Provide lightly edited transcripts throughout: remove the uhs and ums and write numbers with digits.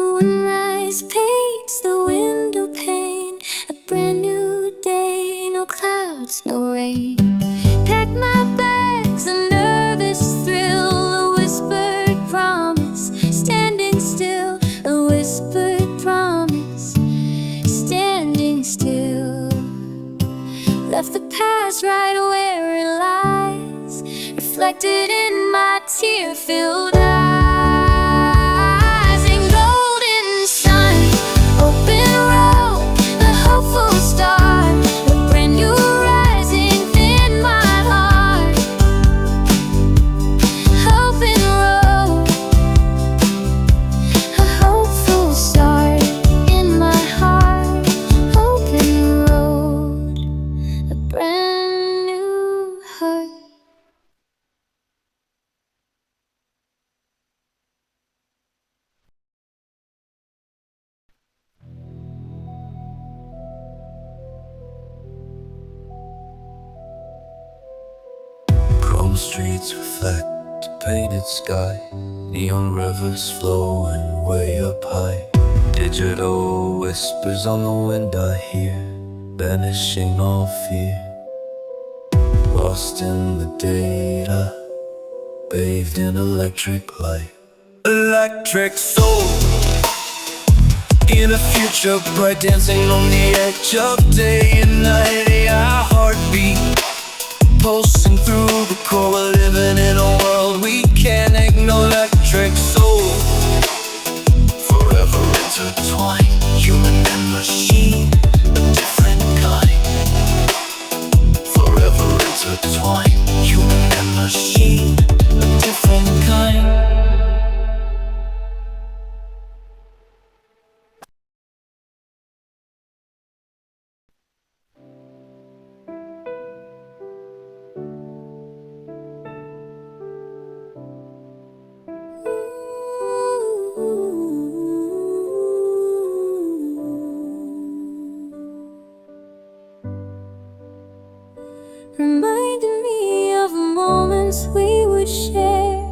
Moonrise paints the window pane. A brand new day, no clouds, no rain. Pack my bags, a nervous thrill, a whispered promise, standing still. A whispered promise, standing still. Left the past right where it lies, reflected in my tear-filled eyes. In golden sun, open road, a hopeful start, a brand new rising in my heart. Open road, a hopeful start in my heart. Open road, a brand new heart. Chrome streets reflect the painted sky. Neon rivers flowing way up high. Digital whispers on the wind I hear, banishing all fear. Lost in the data, bathed in electric light. Electric soul, in a future bright, dancing on the edge of day and night. Our heartbeat pulsing through the core. We're living in a world we can't ignore. Electric soul, forever intertwined, human and machine, a different kind. Forever intertwined, human and machine, a different kind. Reminding me of moments we would share,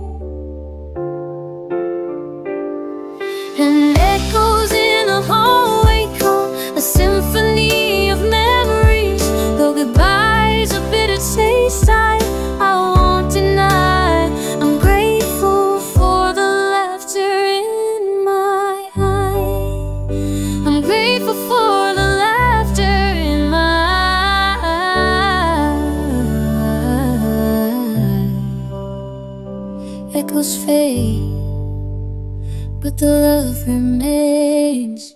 and echoes in a hallway call, a symphony of memories. Though goodbyes are bitter taste, I won't deny. I'm grateful for the laughter in my eye. I'm grateful for the laughter in my eye. Echoes fade, but the love remains.